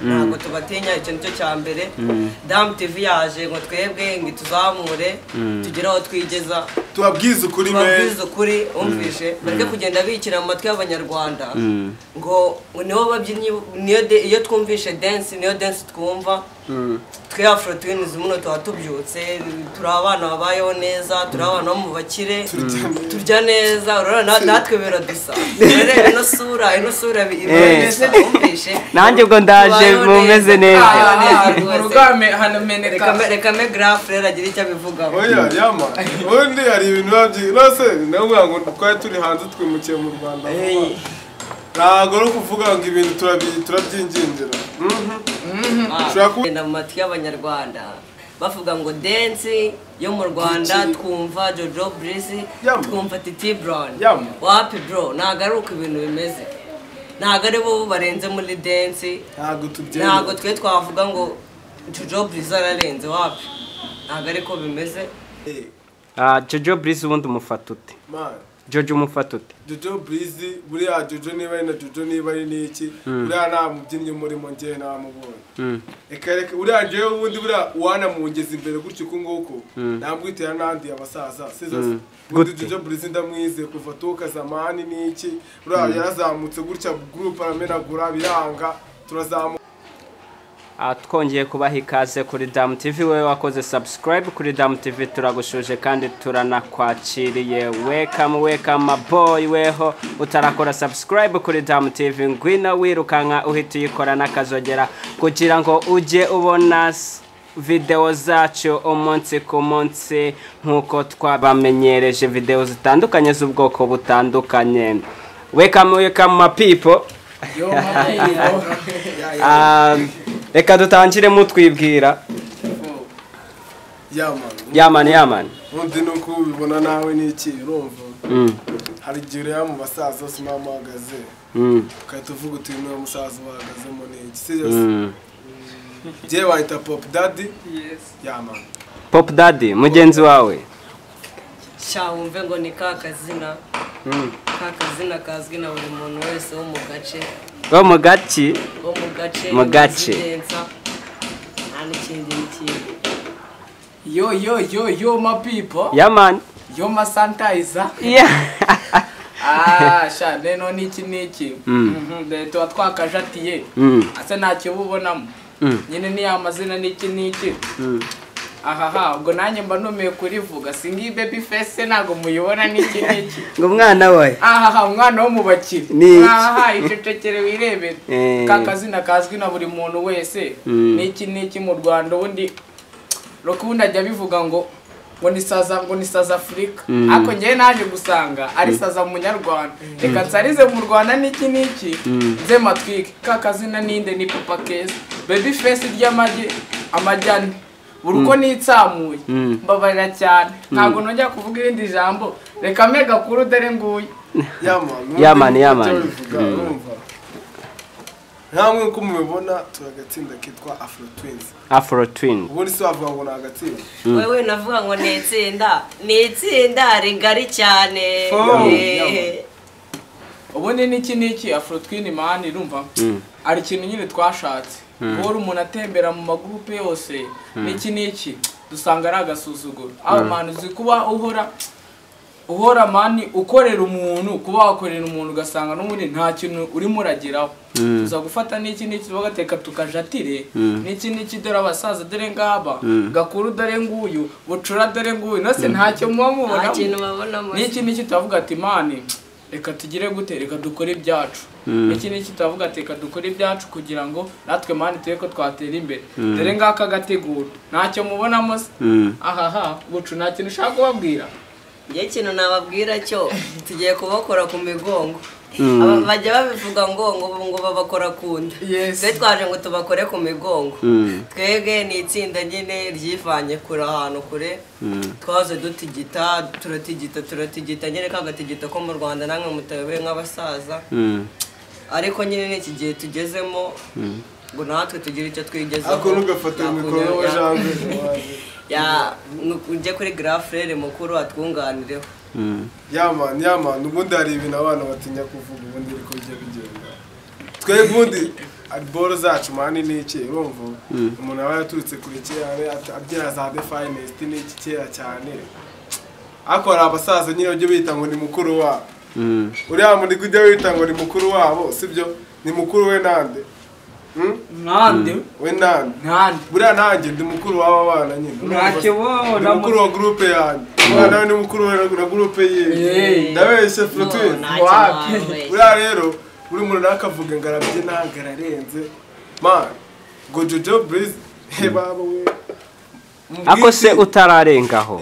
ntabwo tubatinya icyo nicyo cya mbere Dam TV yaje ngo twebwe ngo tuzamure tugire aho twigeza tubabwize ukuri umvishe bareke kugenda bikira mu matwi y'abanyarwanda ngo niho babyinnyi iyo twumvishe dance niyo dance twumva twe Afro Twins muno tubyutse turi abana babayeho neza turi abana mu bakire turya neza urabona natwe biradusa rero ino sura umvishe nanjye ubwo ndaje mumeze neza urugame hanomeneka reka me graph rero agira icyo abivugaho oya yama ubundi hari ibintu babyi nose navuga ngo twari turi hanze twimukiye mu Rwanda ntabwo ari kuvuga ngo ibintu turabyingingira mu matwi y'abanyarwanda bavuga ngo dance yo mu Rwanda twumva Jojo Breezy twumva Titi Brown wapi bro ntabwo ari uko ibintu bimeze ntabwo ari bo barenze muri dance ntabwo twe twavuga ngo Jojo Breezy ararenze wapi ntabwo ariko bimeze Jojo Breezy ubundi umufata ute Jojo umufata ute Jojo Breezy buriya Jojo niba ari na Jojo niba ari n'iki buriya nta mubyinnyi umurimo njye ntamubonye reka buriya njyewe ubundi buriya wanamungeza imbere gutyo uko nguko nambwitera n'andi abasaza ubundi Jojo Breezy ndamwize kuva tuka zamani n'iki buriya yarazamutse gutya group aramenagura biranga turazamuka twongeye kubaha ikaze kuri Dam TV wewe wakoze subscribe kuri Dam TV turagushuje kandi turanakwakiriye welcome my boy weho utarakora subscribe kuri Dam TV ngwina wirukanka uhita uyikora nakazogera kugira ngo uje ubona video zacu umunsi ku munsi nkuko twabamenyereje video zitandukanye z'ubwoko butandukanye welcome my people reka dutangire mutwibwira yaman undi nuko ubibona nawe n'iki urumva hari igihe ureba mu basaza bose muhagaze ukahita uvuga uti niwe musaza uhagazemo n'iki serious je wahita Pop Daddy yaman Pop Daddy mugenzi wawe wumve ngo ni kakazina kazwi na buri muntu wese wo mu gace mu gace yo my people yaman yo my sanitizer sha neno niki tuba twakajatiye ase ntacyo bubonamo nyine ni amazina niki ubwo nanjye mba numeye kurivuga singi baby face ntago muyibona niki ngo umwana we umwana wo mu bakire icecekere wirebere kakazina kazwi na buri muntu wese niki mu Rwanda ubundi ubundi ajya bivuga ngo ni saza Afrika ariko njyewe naje gusanga ari saza mu Munyarwanda reka nsarize mu Rwanda niki nze matwike kakazina ninde ni Papa Keza baby face ry'amajyane uruko nitsamuye mbabarira cyane ntago nongera kuvuga irindi jambo reka mega kuru dare nguye yaman ntamwe uko mubibona turagatsinda kitwa Afro Twins ubundi se wavuga ngo nagatsinda wewe navuga ngo nitsinda rigari cyane ubundi niki Afro Twins man irumva ari ikintu nyine twashatse bora umuntu atembera mu magrupe yose niki dusanga ari agasuzuguro aho man uzi kuba uhora mani ukorera umuntu kuba wakorera umuntu ugasanga n'ubundi nta kintu urimo urageraho tuza gufata niki bagateka tukajatire niki dore abasaza dore ngaba gakuru dore nguyu bucura dore nguyu nose ntacyo muba mubona niki tuvuga ati mani reka tugire gute reka dukore ibyacu niki tuvuga ati reka dukore ibyacu kugira ngo natwe mani tureko twatera imbere dore ngaka gategura ntacyo mubonamo bucu nta kintu ushaka kubabwira njye ikintu nababwira cyo tugiye kubakora ku migongo bajya babivuga ngo babakora kunda twe twaje ngo tubakore ku migongo twebwe ni itsinda nyine ryivanye kure ahantu kure twaze dutigita turatigita nyine kagatigita ko mu Rwanda namwe mutayobe nk'abasaza ariko nyine n'iki gihe tugezemo ngo natwe tugire icyo twigezaho ako nugafata mikoro wajambe ujye kuri grafrere mukuru atwunganireho yaman ubundi hari ibintu abana batinya kuvuga ubundi ariko bijya bigenda twebwe ubundi boro zacu mani n'iki urumva umuntu aba yaturutse kure cyane abyina za The Finest n'iki kera cyane akora abasaza nyine byo bita ngo ni mukuru wabo uriya muri kujya wita ngo ni mukuru wabo sibyo ni mukuru we nande nande we nande buriya nanjye ndi mukuru w'aba bana nyine nakibona mukuru wa groupe yanjye bwana ni mukuru wa groupe ye ndabeshye Fruitwin buriya rero buri muntu nakavuga ngarabye nagararenze man ngo Jojo Breeze he baba we ako se utararengaho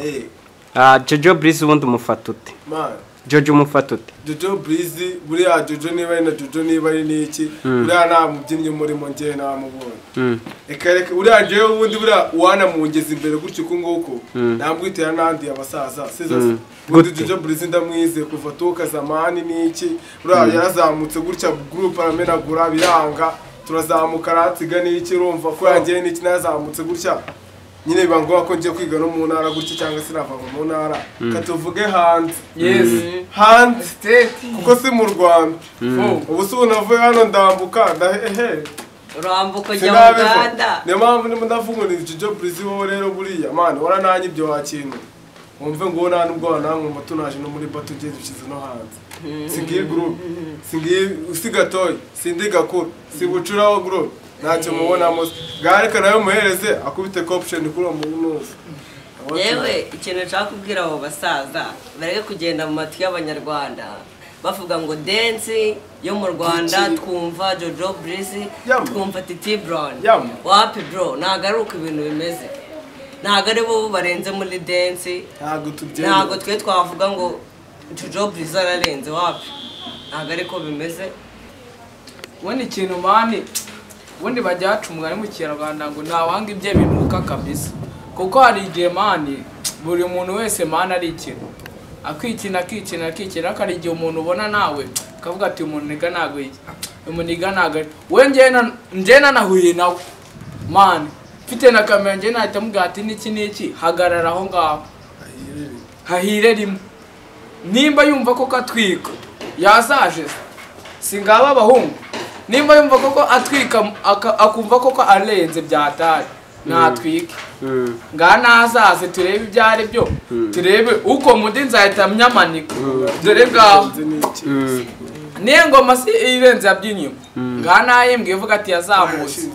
Jojo Breeze ubundi umufata ute man Jojo umufata ute Jojo Breeze buriya Jojo niba ari na Jojo niba ari n'iki buriya nta mubyinnyi umurimo njye namubonye reka buriya njyewe ubundi buriya wanamungeza imbere gutyo uko nguko nambwitera n'andi abasaza sizo ubundi Jojo Breeze ndamwize kuva tuka zamani n'iki buriya yarazamutse gutya group aramenagura biranga turazamuka ratsiga n'iki urumva ko yanjye n'iki nazamutse gutya nyine bibangoye ko ngiye kwiga no mu ntara gutya cyangwa se nava mu ntara katuvuge hanze hanze state kuko si mu Rwanda ubu se unavuye hano ndambuka ndahehe urambuka ujya mu Uganda niyo mpamvu ndimo ndavuga ni Jojo Breeze wowe rero buriya man warananye ibyo wakintu wumve ngo nta nubwo wanamwe mu tunaje no muri bato ugeze ukize no hanze singiye group singiye usigatoye sindi gakuru sibucuraho group ntacyo mubonamo gareka nayo muhereze akubite option kuri umuntu yewe ikintu nshaka kubwira abo basaza bareke kugenda mu matwi y'abanyarwanda bavuga ngo dance yo mu Rwanda twumva Jojo Breeze twumva Titi Brown wapi bro ntago ari uko ibintu bimeze ntago ari bo barenze muri dance ntago twe twavuga ngo Jojo Breeze ararenze wapi ntago ari ko bimeze wone ikintu mani ubundi bajya baca umugani mu Kinyarwanda ngo ntawanga ibye binuka kabisa kuko hari igihe mani buri muntu wese mani ari ikintu akikina akari igihe umuntu ubona nawe akavuga ati umuntu niga ntago iki umuntu niga ntago we njye nanahuye nawe mani mfite na kamera njye nahita mubwira ati n'iki hagarara aho ngaho hahire rimwe nimba yumva ko katwika yazaje singaba abahungu nimba yumva koko atwika akumva koko arenze byatari natwike nga nazaze turebe ibyari byo turebe uko mudi nzahita mnyamanika dore ngaho niye ngoma si irenze yabyinyo nga nayembwe ivuga ati yazamutse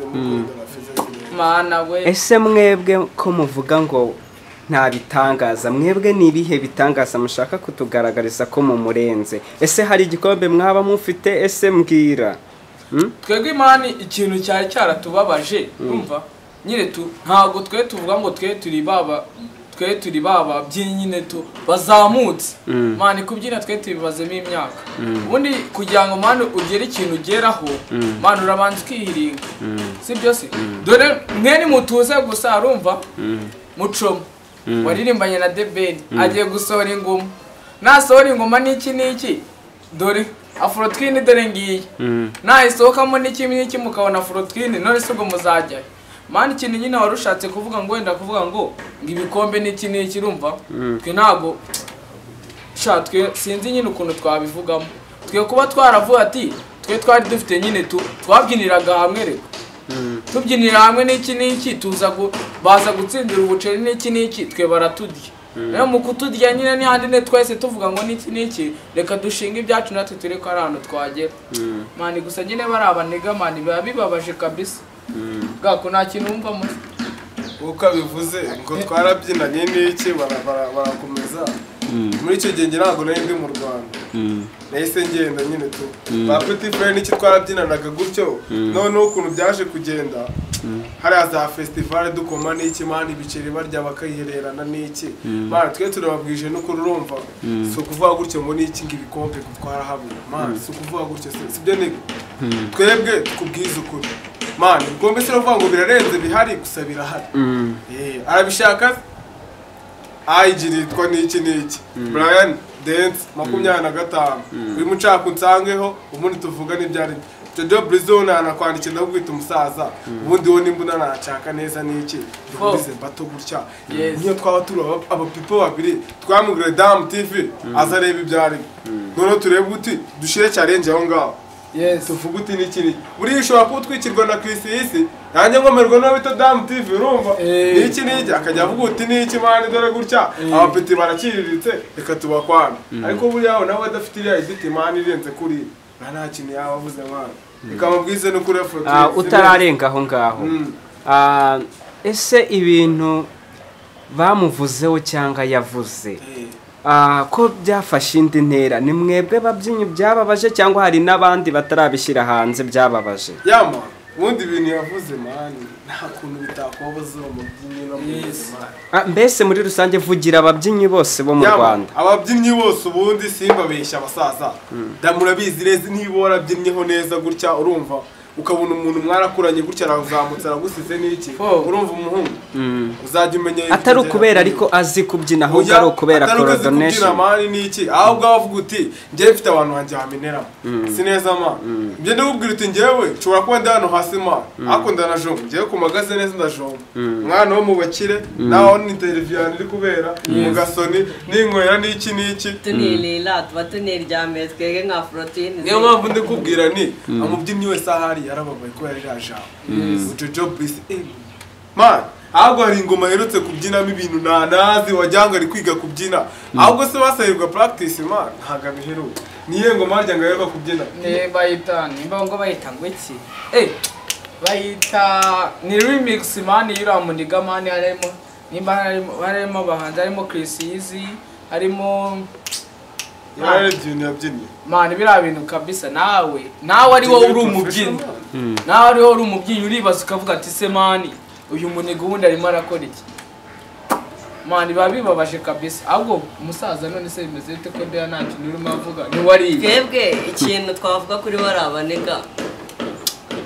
mana we ese mwebwe ko muvuga ngo nta bitangaza mwebwe ni ibihe bitangaza mushaka kutugaragariza ko mu murenze ese hari igikombe mwaba mufite ese mbwira twebwe imani ikintu cyari cyaratubabaje urumva nyine ntago twe tuvuga ngo twe turi baba by'inyine bazamutse mani kubyina twe tubibazemo imyaka ubundi kugira ngo mani ugere ikintu ugeraho mani urabanza ukihiringa si byo se dore mwene mutuze gusa urumva mucoma waririmbanye na The Ben agiye gusohora ingoma nasohora ingoma n'iki dore Afro-Twin dore ngiye nayisohokamo n'iki mukabona Afro-Twin none se ubwo muzajyayo mani ikintu nyine warushatse kuvuga ngo wenda kuvuga ngo ibikombe n'iki urumva twe ntago twe sinzi nyine ukuntu twabivugamo twe kuba twaravuga ati twe twari dufite nyine twabyiniraga hamwe reka tubyinira hamwe n'iki baza gutsindira ubuceri n'iki twe baratudya rero mu kutudya nyine n'ahandi ne twese tuvuga ngo n'iki reka dushinga ibyacu natwe turi ko ari ahantu twagera mani gusa nyine barabaniga mani biba bibabaje kabisa bwako nta kintu wumva muri uko bivuze ngo twarabyinanye n'iki barakomeza muri icyo gihe ntabwo nari ndi mu Rwanda nahise ngenda nyine ba Petit Frere n'iki twarabyinanaga gutyo noneho ukuntu byaje kugenda hariya za festival dukoma n'iki mani ibiceri barya bakayihererana n'iki mani twe turababwije n'uko urumva si ukuvuga gutyo ngo n'iki ngo ibikombe twarahabura mani si ukuvuga gutyo sibyo ni twebwe tukubwiza ukuri mani ibikombe si uravuga ngo birarenze bihari gusa birahari arabishaka ayigiritwa n'iki Brian Dance 25 uri mucaka unsangeho ubundi tuvuga n'ibyari Jojo Breeze anakwandikira ndagwita umusaza ubundi wo nimbuna nacaka neza n'iki dubize bato gutya niyo twaba turi aba people babiri twamugire Dam TV azareba ibyari none turebe uti dushire challenge aho ngaho tuvuga uti n'iki buriya ushobora kuba utwikirwa na Chris isi nanjye nkomerwa n'uwo bita Dam TV urumva n'iki akajya avuga uti n'iki mani dore gutya abapeti barakiriritse reka tubakwana ariko buriya nawe adafite iriya iditi mani irenze kuri nta kintu yaba avuze mwana ikamubwize no kuri utararenga aho ngaho ese ibintu bamuvuzeho cyangwa yavuze ko byafashe indi ntera ni mwebwe babyinnyi byababaje cyangwa hari n'abandi batarabishyira hanze byababaje yama ubundi ibintu yavuze mani nta kuntu bitakubabaza uwo mubyinnyi no muzima mbese muri rusange vugira ababyinnyi bose bo mu Rwanda ababyinnyi bose ubundi simbabeshya abasaza murabizi neza niba warabyinyeho neza gutya urumva ukabona umuntu mwarakuranye gutya arazamutse aragusize n'iki urumva umuhungu uzajya umenya atari ukubera ariko azi kubyina ahubwo ari ukubera coordination mani n'iki ahubwo avuga uti njyewe mfite abantu banjye bameneramo si neza ma ibyo ndabubwira uti njyewe nshobora kuba ndi hano hasi ma ariko ndanajomba njyewe ku magaze neza ndajomba umwana wo mu bakire naho ni interview iri kubera mu gasoni n'inkwera n'iki tunirira tuba tuniryamiye twege nka protein niyo mpamvu ndi kubwira ni amubyinnyi wese ahari yarababaye ko yari yajaho Jojo Bliss man ahubwo hari ingoma yerutse kubyinamo ibintu ntanazi wajyanga ari kwiga kubyina ahubwo se basahirwa practice man ntago abiheruka niye ngoma harya ngo yerwa kubyina bayita nimba ngo bayita ngo iki bayita ni remix man yura muniga man harimo nimba harimo abahanzi harimo Chris Easy harimo mani biriya bintu kabisa nawe ari wowe uri umubyinnyi nawe ari wowe uri umubyinnyi uribaza ukavuga ati se mani uyu muniga ubundi arimo arakora iki mani biba bibabaje kabisa ahubwo umusaza none se bimeze bite ko ndeya nta kintu urimo avuga ntiwariye twebwe ikintu twavuga kuri barabaniga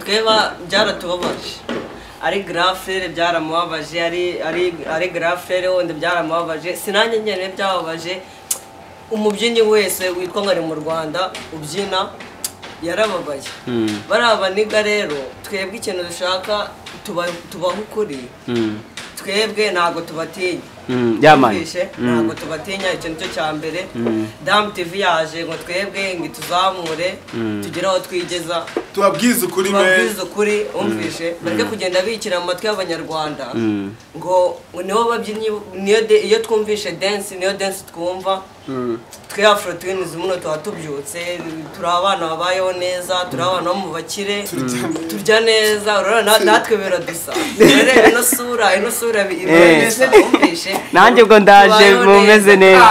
tweba byaratubabaje ari grafere byaramubabaje ari grafere wonde byaramubabaje sinanjye nyene byababaje umubyinnyi wese witwa ngari mu Rwanda ubyina yarababaye barabaniga rero twebwe ikintu dushaka tubaho ukuri twebwe ntago tubatinya ntago tubatinya ikintu cyo cya mbere Dam TV yaje ngo twebwe ngo tuzamure tugere aho twigeza tubabwize ukuri umvishe bareke kugenda bikira mu matwi y'abanyarwanda ngo nibo babyinnyi iyo twumvishe dance niyo dance twumva twe Afro Twins muno tuba tubyutse turi abana babayeho neza turi abana bo mu bakire turya neza urabona natwe biradusa ino sura birasa umvishe nanjye ubwo ndaje mumeze neza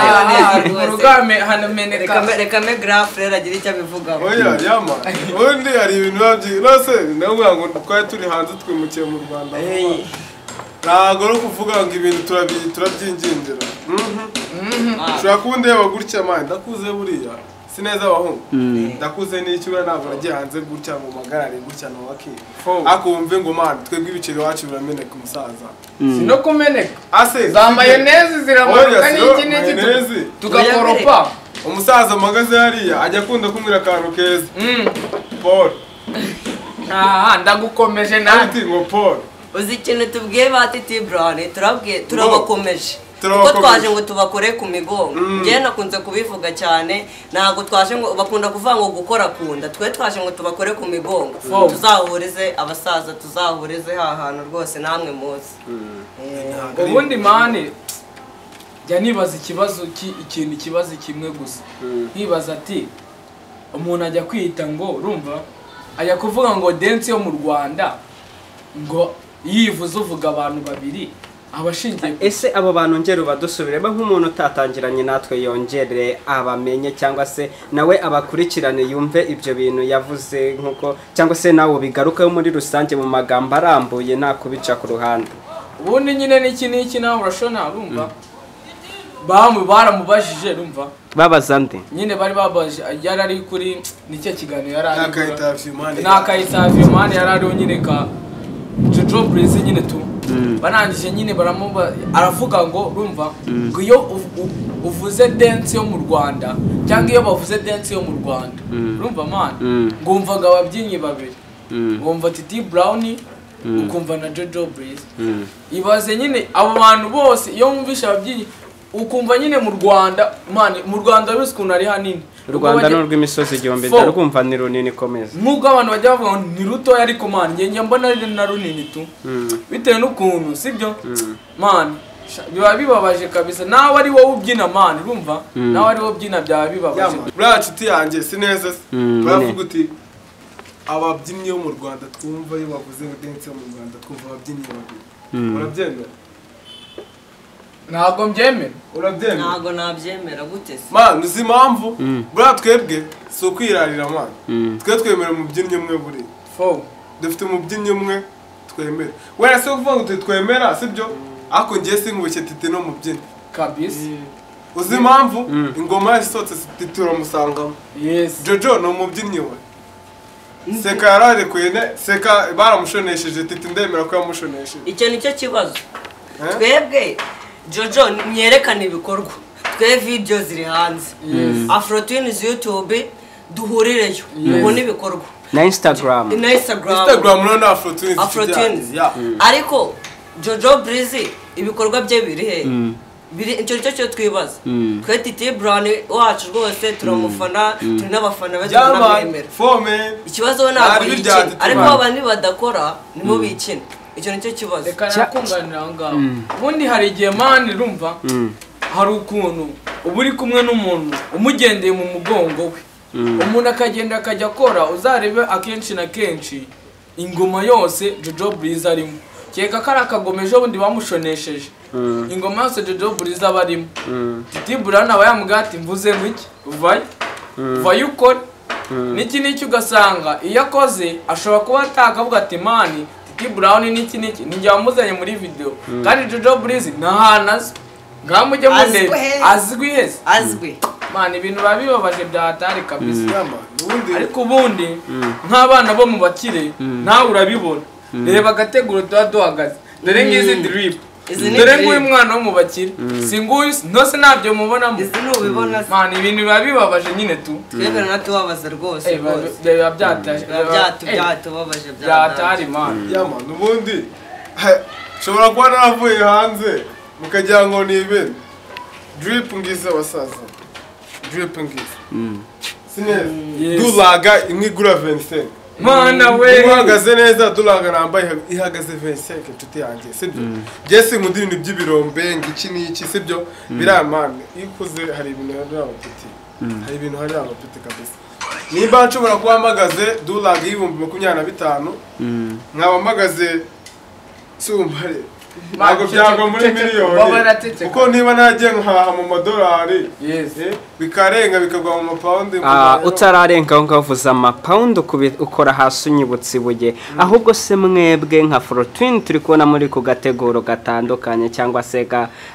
urugame hanameneka reka me graph rero agira icyo abivugaho oya yama ubundi hari ibintu byose ndavuga ngo twari turi hanze twimukiye mu Rwanda ntago no kuvuga ngo ibintu turabyingingira ushobora kuba ndeba gutya mani ndakuze buriya si neza abahungu ndakuze n'ikibura ntabwo nagiye hanze gutya ngo magarare gutya no wakiri ariko wumve ngo mani twebwe ibiceri wacu birameneka umusaza si no kumeneka za mayoneze ziramanuka n'iki tugakoropa umusaza mpagaze hariya ajya akunda kumwira akantu keza Paul ndagukomeje nawe ngo Paul uzi ikintu tubwiye ba Titi Brown turabakomeje kuko twaje ngo tubakore ku migongo njye nakunze kubivuga cyane ntabwo twaje ngo bakunda kuvuga ngo gukora kunda twe twaje ngo tubakore ku migongo tuzahurize abasaza tuzahurize hantu rwose namwe muzi ubundi mani jya nibaza ikibazo kimwe gusa nkibaza ati umuntu ajya kwita ngo urumva ajya kuvuga ngo dance yo mu Rwanda ngo yivuze uvuga abantu babiri abashingiye ese abo bantu ngero badusubireba nk'umuntu utatangiranye natwe yongere abamenye cyangwa se nawe abakurikirane yumve ibyo bintu yavuze nkuko cyangwa se nawe bigarukaho muri rusange mu magambo arambuye nta kubica ku ruhande ubundi nyine n'iki nawe urashona urumva baramubajije rumva babaza nde nyine bari babaje yarari kuri nicyo kiganiro yarari nakayitavye mani yarari nyine ka Jojo Bliss nyine tu banangije nyine baramuba aravuga ngo rumva ngo iyo uvuze dance yo mu Rwanda cyangwa iyo bavuze dance yo mu Rwanda rumva man ngumvaga ababyinnyi babiri ngumva Titi Brown ukumva na Jojo Bliss ibaze nyine abo bantu bose iyo mwumvisha ababyinnyi ukumva nyine mu Rwanda man mu Rwanda ruskuntu ari hanini u Rwanda n'urw'imisozi igihumbi ndarwumva ni runini komeza nk'ubwo abantu bajya bavuga ngo ni rutoya ariko man njye mbona ari na runini tu bitewe n'ukuntu sibyo man biba bibabaje kabisa nawe ari wowe ubyina man urumva nawe ari wowe ubyina byaba bibabaje buriya nshuti yanjye si neza baravuga uti ababyinnyi bo mu Rwanda twumva iyo bavuze ngo dance mu Rwanda twumva ababyinnyi babiri urabyemera ntabwo mbyemera urabyemera ntabwo nabyemera gute se man uzi impamvu buriya twebwe si ukwirarira man twe twemera umubyinnyi umwe buriya dufite umubyinnyi umwe twemera wera se uvuga ngo twemera sibyo ariko ngiye singubushye titi no mubyinnyi kabisa uzi impamvu ingoma yasohotse titi uramusangamo Jojo ni umubyinnyi we Seka yararekuye Seka baramushonesheje titi ndemera ko yamushonesheje icyo nicyo kibazo twebwe Jojo myerekana ibikorwa twe video ziri hanze Afro Twins YouTube duhurireyo ubone ibikorwa na Instagram no na Afro Twins ariko Jojo Breezy ibikorwa bye biri he biri icyo cyo twibaza twe Titi Brown wacu rwose turamufana turi n'abafana baje n'abemera ikibazo we ntabwo yikina ariko abandi badakora nimo bikina icyo nicyo kibazo reka nakunganira aho ngaho ubundi hari igihe mani rumva hari ukuntu uba uri kumwe n'umuntu umugendeye mu mugongo we umuntu akagenda akajya akora uzarebe akenshi na kenshi ingoma yose Jojo Breezy arimo keka kari akagomeje ubundi bamushonesheje ingoma yose Jojo Breezy aba arimo Titi Brown aba yamubwira ati mvuze ngo iki uvayo ukora n'iki ugasanga iyo akoze ashobora kuba atakavuga ati mani Titi Brown n'iki ninjye wamuzanye muri video kandi Jojo Breezy ntahantu azi ngaho mujye mundeba azwi man ibintu babibabaje byahatari kabisa ariko ubundi nk'abana bo mu bakire nawe urabibona reba agateguro tuba duhagaze dore ngizi drip dore nguyu mwana wo mu bakire singuyu ntose nabyo mubonamo izi nubibona man ibintu biba bibabaje nyine tu twebwe natubabaza rwose biba byatubabaje byatari man ubundi shobora kuba naravuye hanze mukagira ngo ni ibintu drip ngize abasaza drip ngize sineza dulaga imwe igura 25 mana we uhagaze neza dulaga nambaye ihagaze 25 inshuti yanjye sibyo Jesse nkunda ibintu by'ibirombe ngiki n'iki sibyo biramane ikuze hari ibintu hari abapeti hari ibintu hari abapeti kabisa niba nshobora kuba mpagaze dulaga y'ibihumbi 25 nkaba mpagaze sumbare ntabwo byagwa muri miliyoni kuko niba nagiye nkaha mu madolari bikarenga bikagwa mu mapawundi utararenga aho ngaho uvuze amapawundi ukora hasi unyibutse ibuye ahubwo se mwebwe nka Afro Twins turi kubona muri ku gateguro gatandukanye cyangwa se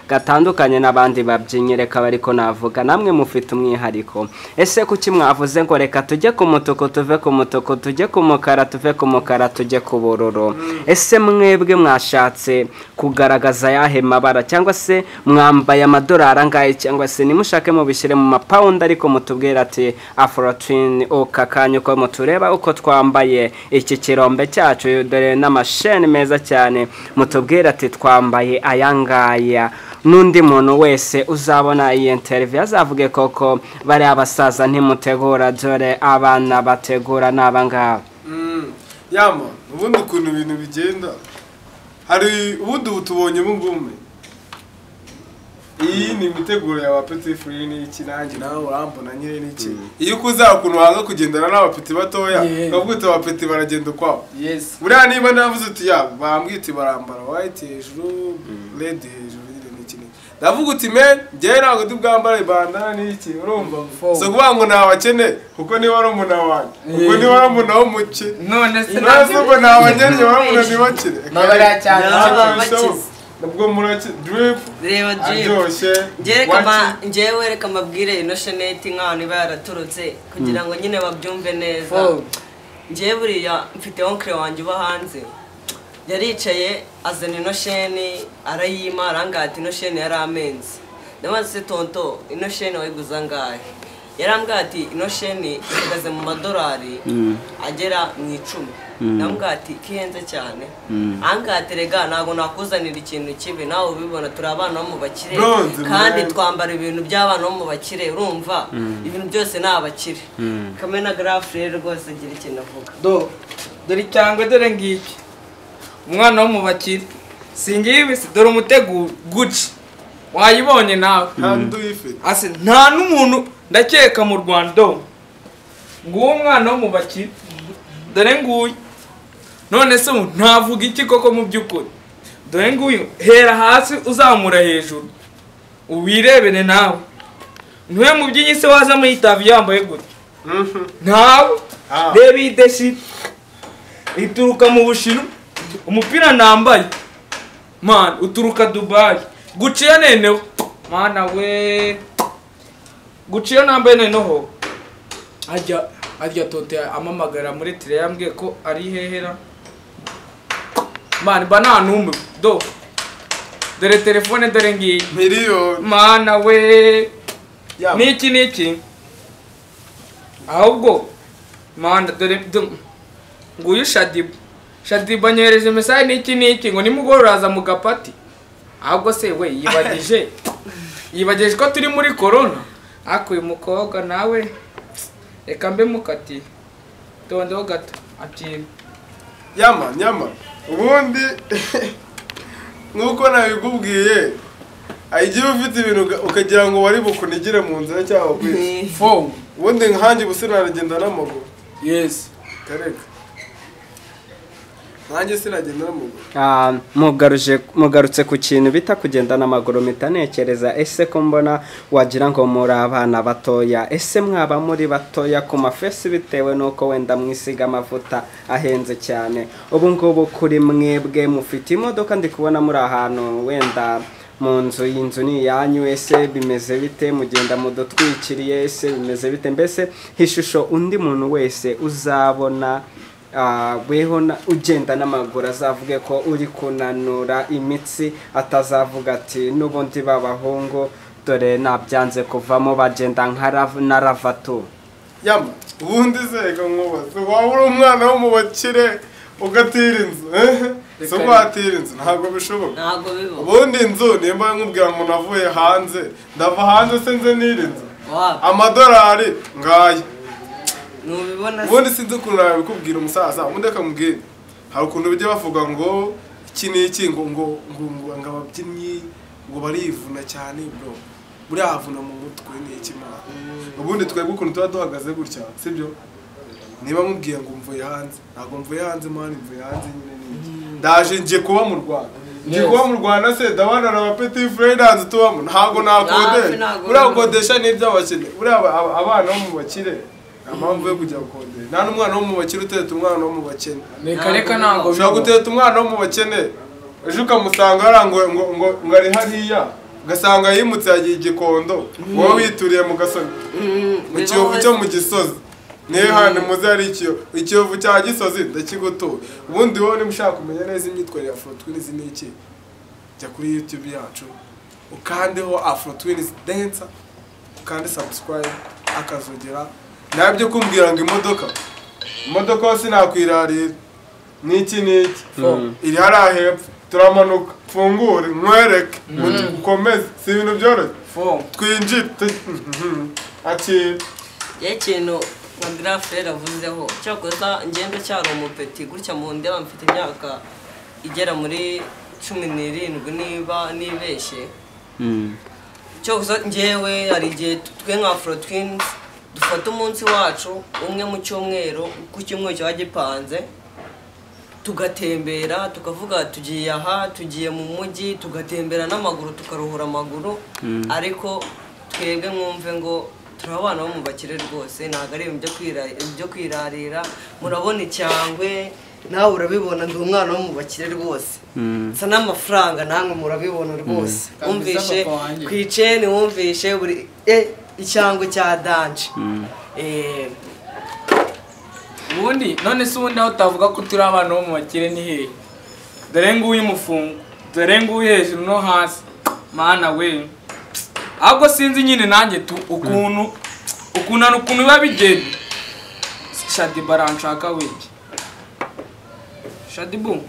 gatandukanye n'abandi babyinnyi reka bariko navuga namwe mufite umwihariko ese kuki mwavuze ngo reka tujye ku mutuku tuve ku mutuku tujye ku mukara tuve ku mukara tujye ku bururu ese mwebwe mwashatse kugaragaza yahe mabara cyangwa se mwambaye amadolari angahe cyangwa se nimushake mubishyire mu mapawundi ariko mutubwira ati Afro Twins ukakanya uko mutureba uko twambaye iki kirombe cyacu dore n'amasheni meza cyane mutubwira ati twambaye ayangaya n'undi muntu wese uzabona iyi interview azavuge koko bari abasaza ntimutegura dore abana bategura n'abangaba yama ubundi ukuntu ibintu bigenda hari ubundi tubonye bungume iyi ni imiteguro ya Petit Free n'iki nanjye nawe urambona nyine n'iki iyo kuza ukuntu wanga kugendana n'abapeti batoya bavuga ati abapeti baragenda kwabo buriya niba navuze uti bambwite barambara white hejuru red hejuru n'iki ndavuga uti njyewe ntabwo ndi bwambara ibandana n'iki urumva so kuvuga ngo ntabakene kuko niba ari umuntu wanjye kuko niba ari umuntu w'umuke none se ntabwo ntabagennye barabona ntibakire mabara cyane nabwo muraki drip reba drip njyewe reka mabwire ino sheneti nk'aho niba yaraturutse kugira ngo nyine babyumve neza njyewe buriya mfite onkre wanjye uba hanze yaricaye azana ino sheni arayima arangata ino sheni yari amenzi ndamaze se tonto ino sheni wayiguza ngahe yarambwira ati ino sheni ihagaze mu madolari agera mu 10 ndambwira ati kihenze cyane ahangaha ati rega ntabwo nakuzanira ikintu kibi nawe ubibona turi abana bo mu bakire kandi twambara ibintu by'abana bo mu bakire urumva ibintu byose ni abakire Kamena Graph rero rwose gira ikintu avuga dore cyangwa dore ngiki umwana wo mu bakire singibi dore umuteguro Gucci wayibonye nawe ase nta n'umuntu ndakeka mu Rwanda nguwo umwana wo mu bakire dore nguyu none se ntavuga iki koko mu by'ukuri dore nguyu hera hasi uzamura hejuru ubirebere nawe ntuye mu byinyi se waza mu itavi yambaye gute ntawe reba idesi ituruka mu Bushinwa umupira nambaye man uturuka Dubai Gucci ya neneho mana we Gucci ya nambaye neneho ajya tote amamagara muri tire yambwiye ko ari hehera man bana numwe dore telefone dore ngiyi miliyoni mana we niki ahubwo man dore nguyu Shadiba nyohereje message niki ngo nimugororaza mu gapati ahubwo se we yibagije ko turi muri corona akuye umukobwa nawe reka mbe mukati tondeho gato ati nyama ubundi nkuko nabikubwiye igihe ufite ibintu ukagira ngo wari bukunigire mu nzira cyangwa kwisi ubundi nkanjye businaragenda n'amaguru yes kareka nanjye sinagenda n'amaguru mugarutse ku kintu bita kugenda n'amaguru mitanekereza ese ko mbona wagira ngo muri abana batoya ese mwaba muri batoya ku mafesi bitewe nuko wenda mwisiga amavuta ahenze cyane ubu ngubu kuri mwebwe mufite imodoka ndi kubona muri ahantu wenda mu nzu y'inzu ni yanyu ese bimeze bite mugenda mudutwikiriye ese bimeze bite mbese hishusho undi muntu wese uzabona weho ugenda n'amaguru azavuge ko uri kunanura imitsi atazavuga ati n'ubundi b'abahungu dore nabyanze kuvamo bagenda na ravatu yama ubundi zega nkubaze waba uri umwana wo mu bakire ugatira inzu so kwatira inzu ntabwo bishoboka ubundi inzu nimba nkubwira ngo navuye hanze ndava hanze se nze nirinze amadolari ngaye ubundi sinzi ukuntu nabikubwira umusaza ubundi akamubwira hari ukuntu bijya bavuga ngo iki n'iki ngo ababyinnyi ngo barivuna cyane bro buriya havuna mu mutwe n'iki mwana ubundi twebwe ukuntu tuba duhagaze gutya sibyo niba mubwiye ngo mvuye hanze ntabwo mvuye hanze mwana mvuye hanze nyine ndaje nje kuba mu Rwanda nje kuba mu Rwanda se ndabana na petit friends tubamo ntabwo nakodesha buriya gukodesha n'iby'abakire buriya abana bo mu bakire amamvu yo kujya gukodesha nta n'umwana wo mu bakire utetse umwana wo mu bakene reka ntabwo ushobora guteta umwana wo mu bakene ejo ukamusanga ngo ari hariya ugasanga yimutse yagiye Gikondo wowe wituriye mu gasozi mu kiyovu cyo mu Gisozi niyo hano muze ari ikiyovu cya Gisozi ndakigutuye ubundi wowe niba ushaka kumenya neza imyitwarire ya Afro Twins ni iki jya kuri YouTube yacu ukandeho Afro Twins Dancer ukande subscribe akazogera nabyo kumbwira ngo imodoka hose nakwirarira niki iri hariya hepfo turamanuka fungure nkwereke ukomeze si ibintu byoroshye twinjire akira ikintu Graph rero avuzeho cyakoza ngenda cyari umupeti gutya mu ndeba mfite imyaka igera muri 17 niba nibeshye cyokoza ngewe hari igihe twe nka Afro Twins dufata umunsi wacu umwe mu cyumweru ku cyumweru cyo gipanze tugatembera tukavuga tugiye aha tugiye mu mujyi tugatembera n'amaguru tukaruhura amaguru ariko twebwe mwumve ngo turabana bo mu bakire rwose ntago ari ibyo kwirarira murabona icyangwe nawe urabibona ndi umwana wo mu bakire rwose nsa n'amafaranga namwe murabibona rwose wumvishe ku iceni wumvishe buri icyangwe cya danje ubundi none se ubundi aho utavuga ko turi abana bo mu bakire ni hehe dore nguyu umufungo dore nguyu hejuru no hasi mana we ahubwo sinzi nyine nanjye ukuntu ukuntu biba bigenda. Shadi baranshaka wiki. Shadi boom.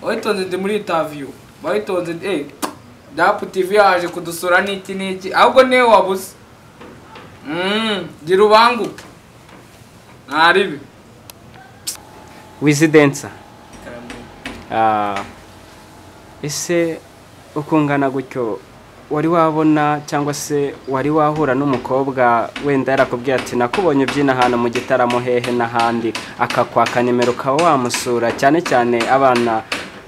Wayitonze ndi muri interview. Wayitonze Dap TV yaje kudusura niki ahubwo niwe wabuze. Gira ubangu. Naribi. Wizidensa. Ese ukungana gutyo wari wabona cyangwa se wari wahura n'umukobwa wenda yarakubwiye ati nakubonye byina hano mu gitaramo hehe n'ahandi akakwaka nimero ukaba wamusura cyane cyane abana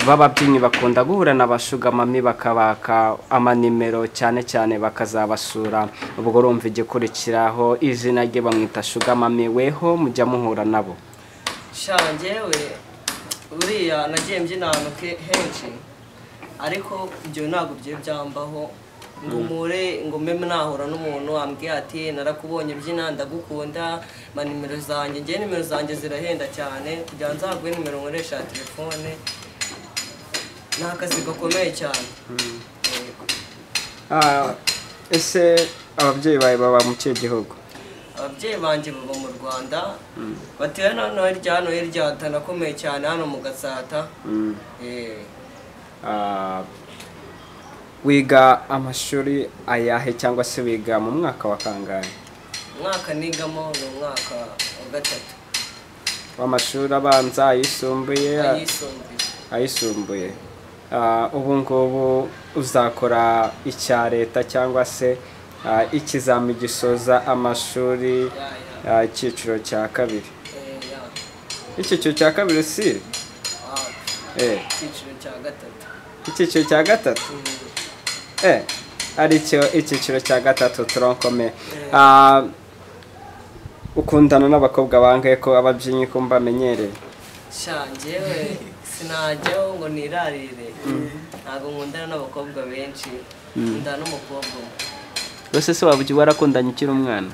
b'ababyinnyi bakunda guhura n'abashuga mami bakabaka amanimero cyane cyane bakazabasura ubwo urumva igikurikiraho izina rye bamwita shuga mami weho mujya muhura nabo? Shanjewe uriya nagiye mbyina ahantu henshi ariko ibyo ntabwo byambaho ngo meme nahura n'umuntu ambwiye ati narakubonye byina ndagukunda ma nimero zanjye ngiye nimero zanjye zirahenda cyane kugira nzaguhe nimero nkoresha telefone ni akazi gakomeye cyane. Ese ababyeyi bawe baba mu kihe gihugu? Ababyeyi banjye baba mu Rwanda batuye hano hirya hatanakomeye cyane hano mu Gatsata. Wiga amashuri ayahe cyangwa se wiga mu mwaka wa kangahe? Umwaka nigamo ni umwaka wa 3 w'amashuri abanza ayisumbuye. Ubu ngubu uzakora icya leta cyangwa se ikizami gisoza amashuri icyiciro cya kabiri? Icyiciro cya kabiri si? Icyiciro cya gatatu? Aricyo icyiciro cya gatatu turankome. Ukundana n'abakobwa bangahe ko ababyinnyi ko mbamenyereye? Shanjewe sinajyaho ngo nirarire ntabwo nkundana n'abakobwa benshi nkundana n'umukobwa umwe. Bose se waba warakundanye ukiri umwana?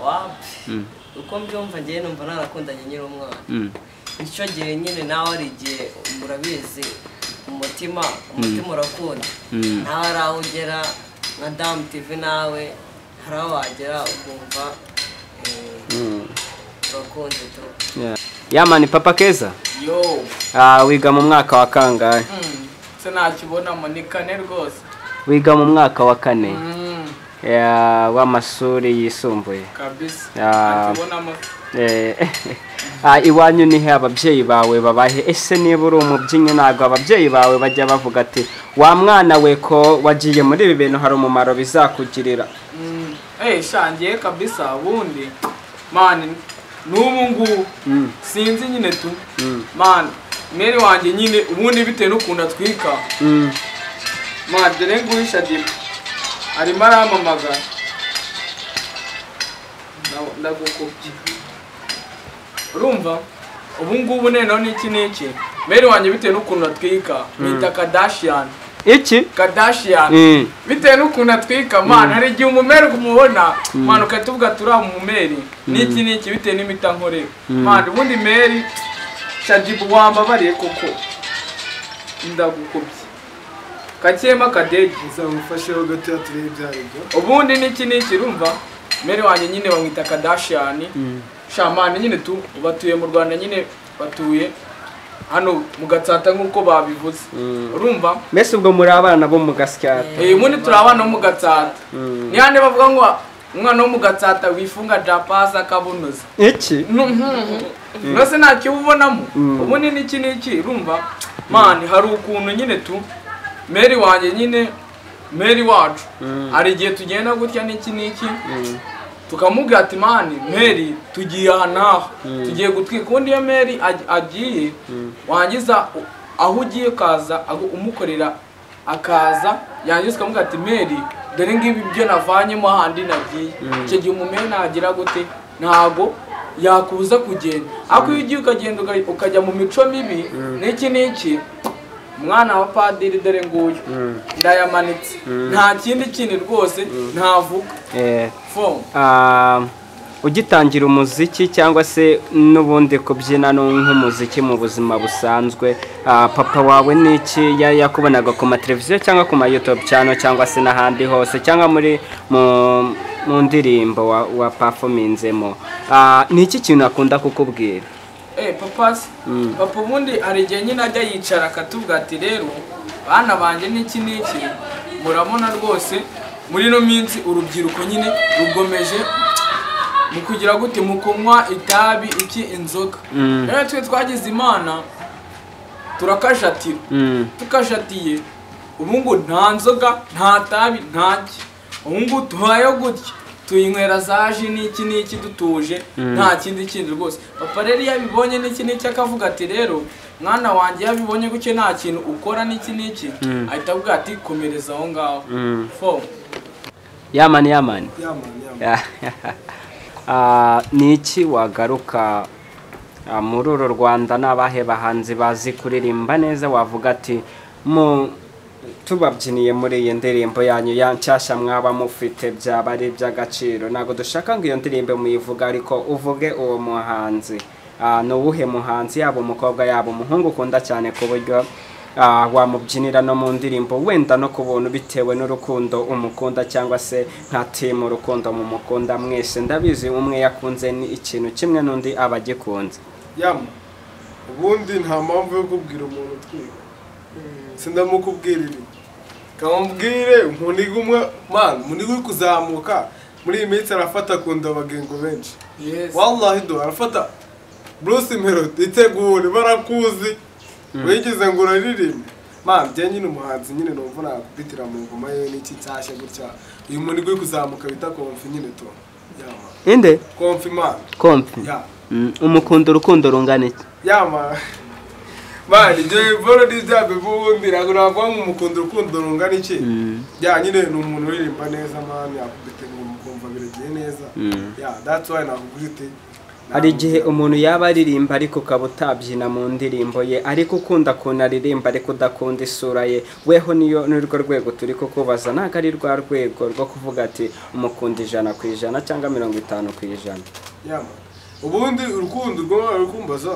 Wapi uko mbyumva ngiye numva narakundanye nyiri umwana. Icyo gihe nyine nawe ari igihe murabizi umutima urakunda nawe ari aho ugera nka Damu TV nawe hari aho wagera ukumva urakunze tu. Yamani Papa Keza? Yo. Wiga mu mwaka wa kangahe? Se nakibonamo ni 4 rwose. Wiga mu mwaka wa 4 w'amashuri yisumbuye kabisa. Nakibonamo. Iwanyu nihe ababyeyi bawe babahe? Ese niba uri umubyinnyi ntabwo ababyeyi bawe bajya bavuga ati wa mwana we ko wagiye muri ibi bintu hari umumaro bizakugirira? Shangiye kabisa ubundi mani n'ubu ngubu sinzi nyine tu mani mwere wanjye nyine ubundi bitewe n'ukuntu atwika mani dore nguhisha dipo arimo aramamagara ndagukubye urumva ubu ngubu neno n'iki mwere wanjye bitewe n'ukuntu atwika mwita Kardashian. Iki? Kardashian. Bitewe n'ukuntu atwika man hari igihe umumere kumubona man ukatuvuga turi umumeri n'iki bitewe n'imita nkore man ubundi meri Shajibu wamba bariye koko ndagukubye Kakema Kadege uzamufasheho gato yatureye byaribyo ubundi n'iki urumva meri wanjye nyine bamwita Kardashian. Shamani nyine tu batuye mu Rwanda nyine batuye hano mu Gatsata nkuko babivuze urumva mbese ubwo muri abana bo mu Gasyata? Mundi turi abana bo mu Gatsata. Ni hande bavuga ngo umwana wo mu Gatsata wifunga japasa kabunoza iki nose ntacyo ubonamo ubundi n'iki urumva man hari ukuntu nyine tu meri wanjye nyine meri wacu hari igihe tugenda gutya n'iki tukamubwira ati mani meri tugiye aha tugiye gutwika ubundi iyo meri agiye wangiza aho ugiye kaza umukorera akaza yangiza ukamubwira ati meri dore ngibi byo navanyemo ahandi nagiye icyo gihe umumeri nagira gute ntago yakubuza kugenda ariko iyo ugiye ukagenda ukajya mu mico mibi n'iki umwana wa padiri dore nguyu ndayamanitse nta kindi rwose ntavuga. Ugitangira umuziki cyangwa se n'ubundi kubyina nk'umuziki mu buzima busanzwe papa wawe n'iki yakubonaga ku mateleviziyo cyangwa ku ma YouTube channel cyangwa se n'ahandi hose cyangwa mu ndirimbo wa performinzemo ni iki kintu akunda kukubwira? Papa ubundi hari igihe nyine ajya yicara akatubwira ati rero bana banjye n'iki murabona rwose muri ino minsi urubyiruko nyine rugomeje mu kugira gute mu kunywa itabi inzoga. Rero twe twagize imana turakajatira tukajatiye ubu ngo nta nzoga nta tabi ntaki, ubu ngo tuhayo gutya tuyinywera zaje n'iki dutuje nta kindi rwose. Papa rero yabibonye n'iki akavuga ati rero mwana wanjye yabibonye guke nta kintu ukora n'iki ahita avuga ati komereza aho ngaho. Yamani ni iki wagaruka muri uru Rwanda n'abahe bahanzi bazi kuririmba neza wavuga ati tubabyiniye muri iyi ndirimbo yanyu yanshyashya mwaba mufite byaba ari iby'agaciro? Ntabwo dushaka ngo iyo ndirimbo muyivuga, ariko uvuge uwo muhanzi. Ni uwuhe muhanzi, yaba umukobwa yaba umuhungu ukunda cyane ku buryo wamubyinira no mu ndirimbo, wenda no ku buntu bitewe n'urukundo umukunda cyangwa se nka timu urukundo mu mukunda mwese? Ndabizi umwe yakunze ni ikintu kimwe n'undi aba agikunze. Ubundi nta mpamvu yo kubwira umuntu utwiga, sindamukubwira ibi kamubwire umuniga umwe muniga uri kuzamuka muri iyi minsi arafata kunda abagengo benshi. Wallahi arafata Bruce Melody itegure barakuzi wigize ngo uraririmbe bye nyine umuhanzi nyine numva nakubitira mu ngoma ye n'iki cyashya gutya. Uyu muniga uri kuzamuka bita Komfi nyine to inde Komfi Komfi umukunda urukundo rungana iki? Njye boro n'ibyabe bundi ntabwo umukunda urukundo rungana iki. Nyine ni umuntu uririmba neza yakubite ngo mukumva biragiye neza. That's why nakubwite hari igihe umuntu yaba aririmba ariko ukaba utabyina mu ndirimbo ye, ariko ukunda kunaririmba ariko udakunda isura ye. Weho niyo nirwo rwego turi kukubaza, ntabwo ari rwa rwego rwo kuvuga ati umukunda 100% cyangwa 50%. Ubundi urukundo rwo rukumbaza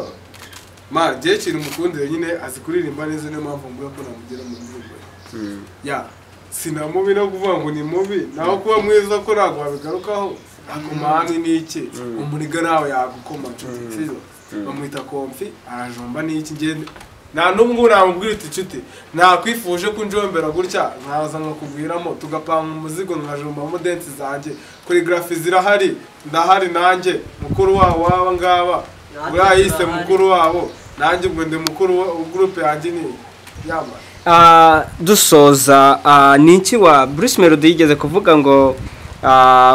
gihe kintu mukundire nyine azi kuririmba neza, niyo mpamvu mvuga ko namugera mu ndirimbo. Sinamubi no kuvuga ngo ni mubi, naho kuba mwiza ko ntabwo wabigarukaho. Akumani n'iki umuniga nawe yagukoma nshuti, bamwita Komfi arajomba n'iki ngende nta n'umwe namubwira iti nshuti nakwifuje ko njombera gutya nkaza nkakubwiramo tugapanga umuzigo nkajombamo dance zanjye, choreography zirahari ndahari nanjye mukuru wabo waba ngaba urayise mukuru wabo nanjye ubwo ndi mukuru wa groupe yanjye ni dusoza. Niki wa Bruce Melody yigeze kuvuga ngo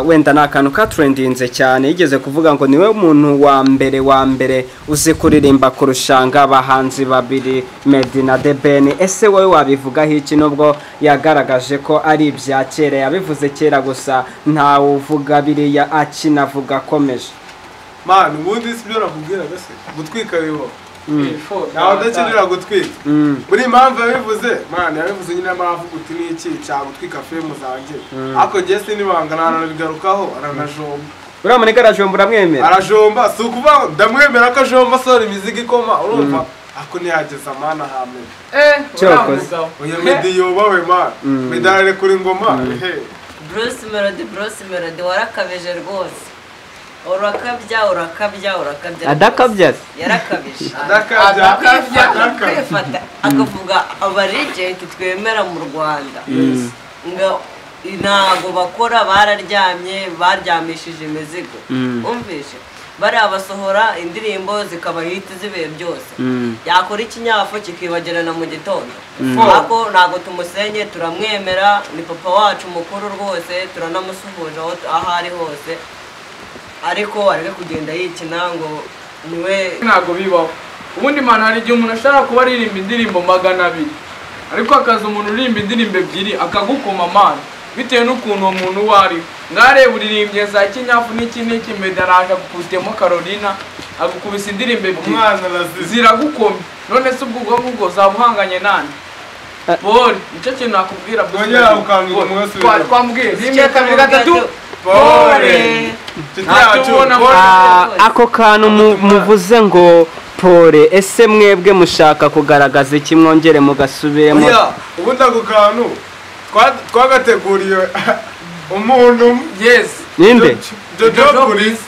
wenda nakantu ka trendinze cyane, yigeze kuvuga ngo niwe muntu wa mbere uzi kuririmba kurushanga abahanzi babiri Meddy na The Ben. Ese wowe wabivugaho iki? Nubwo yagaragaje ko ari ibya kera, yabivuze kera gusa ntawe uvuga biriya akinavuga akomeje. Ubundi si byo nakubwira gase gutwika bibo nawe udakenera gutwika buri mpamvu yabivuze yabivuze nyine mpamvu uti n'iki cyangwa gutwika filmu zanjye, ariko njye sinibanga nanabigarukaho aranajomba. Uriya muniga arajomba uramwemera? Arajomba, si ukuvuga ndamwemera ko ajomba asohora imizigo ikoma urumva, ako ntiyageze amana hamwe. Uyu Meddy yobawe Meddy ararekura ingoma. Bruce Melody warakabeje rwose, urakabya adakabya yarakabije kwifata akavuga abarigenti twemera mu Rwanda ntago bakora, baryamishije imizigo. Umvishe bari abasohora indirimbo zikaba hiti zibe byose, yakora ikinyafu kikibagirana mu gitondo. Ako ntago tumusenye, turamwemera, ni papa wacu mukuru rwose, turanamusuhuje aho ari hose, ariko areke kugenda yikina ngo niwe. Ntago bibaho. Ubundi hari igihe umuntu ashaka kuba aririmba indirimbo 200, ariko akaza umuntu uririmba indirimbo 2 akagukoma bitewe n'ukuntu uwo muntu wari ngareba uririmbye za kinyafu n'iki Meddy araje gukutemo Carolina agukubisa indirimbo 2 ziragukomye. None se ubwo zabuhanganye nani? Paul nicyo kintu nakubwira twambwiye rimwe kabiri gatatu Pole. Ako kantu muvuze ngo pole, ese mwebwe mushaka kugaragaza iki? Mwongere mugasubiremo. Ubundi ako kantu twagateguriye umuntu. Yes. ninde Jojo Police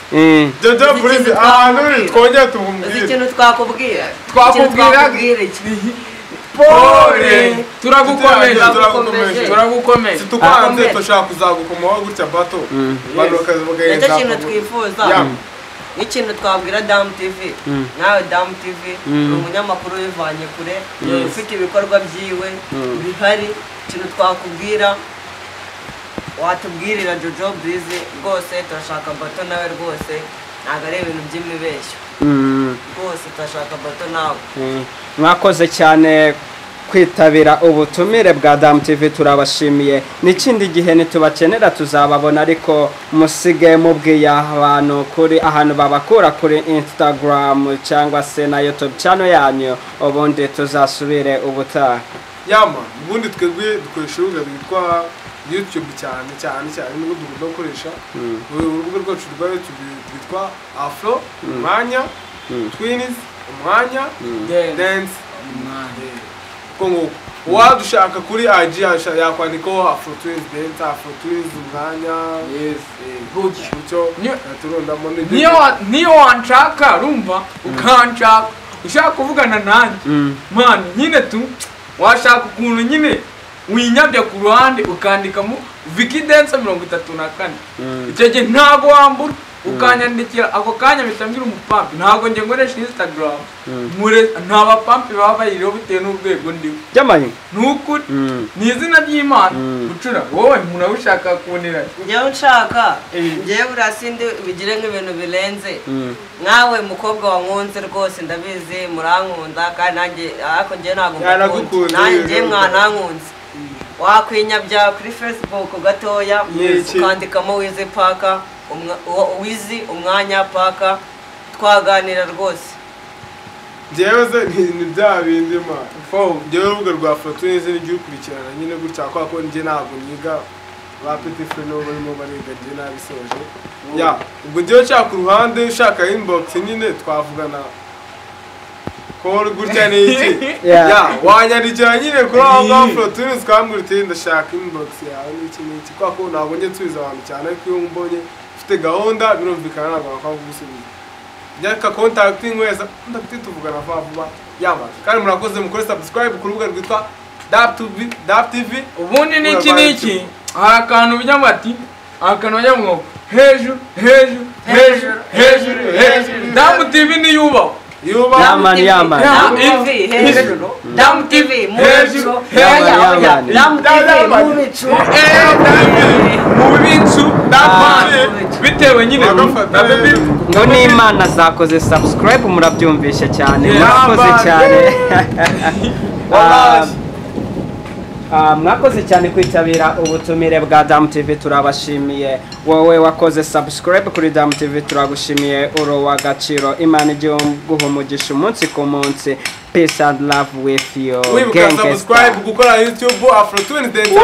Jojo Police ahantu twongera uzi tumumbwire ikintu twakubwira iki pole turagukomeje turagukomeje tutukwanze tushaka kuzagukomaho gutya bato bano kazi bagayenza nicyo kintu twifuza n'ikintu twabwira Damu TV nawe Damu TV uri umunyamakuru wivanye kure ufite ibikorwa byiwe bihari ikintu twakubwira watubwirira Jojo Breeze rwose turashaka bato nawe rwose ntabwo ari ibintu by'imibeshyo rwose turashaka bato nawe mwakoze cyane kwitabira ubutumire bwa Damu TV turabashimiye n'ikindi gihe nitubakenera tuzababona ariko musige mubwiye abantu kuri ahantu babakura kuri Instagram cyangwa se na YouTube channel yanyu ubundi tuzasubire ubutaha yama ubundi twebwe dukoresha urubuga rwitwa YouTube cyane nubwo dukunda gukoresha urubuga rwacu rwa YouTube rwitwa Afro umwanya Twins umwanya Dance kongo wadushaka kuri IG yakwandikaho Afro Twins Dance Afro Twins umwanya gutyo turondamo niyo wanshaka rumva ukanshaka ushaka kuvugana nanjye man nyine tu washaka ukuntu nyine winyabya ku ruhande ukandikamo Vicky Dance 34 icyo gihe ntago wambura ukanyandikira ako kanya bitambira umupampi ntago nge ngoresha Instagram mure ntaba pampi baba bayiriho bitewe n'urwego ndiwe byamaye nukuri ni izina ry'Imana ucura wowe umuntu ushaka kubonera njyewe nshaka njyewe urasinde bigire nk'ibintu birenze nkawe mukobwa wankunze rwose ndabizi murankunda kandi nanjye ariko njyewe ntabwo mukunda nanjye mwanankunze wakwinyabya kuri Facebook gatoya ukandikamo Wizi Paka Wizi umwanya Paka twaganira rwose jewe ze ni bya bindi ma jewe urubuga rwa foto neze n'igikurikirana nyine gutya ko nje ntabwo niga ba petit frère no barimo bariga nje nabisoje ya ubwo nje cyaka ku ruhande ushaka inbox nyine twavugana ko gutya ni iki ya wanyandikira nyine kuri aho foto neze kwambura uti ndashaka inbox yawe n'iki kwa ko ntabwo nje nsubiza abantu cyane ko iyo mbonye ufite gahunda birumvikana ntabwo bakwagusubiza Jaka contacting weza ndakutuvugana vuba yama kandi murakoze mukore subscribe ku rubuga rwitwa Damu TV ubundi niki akantu bijyamati akantu bajyamwo hejuru Damu TV ni yuba Damu TV mu bicu bitewe nyine ngo n'Imana zakoze subscribe murabyumvishe cyane mwakoze cyane mwakoze cyane kwitabira ubutumire bwa Damu TV turabashimiye wowe wakoze subscribe kuri Damu TV turagushimiye uro w'agaciro Imana igiye guha umugisha umunsi ku munsi peace and love with you subscribe gukora YouTube Afro Twins Dance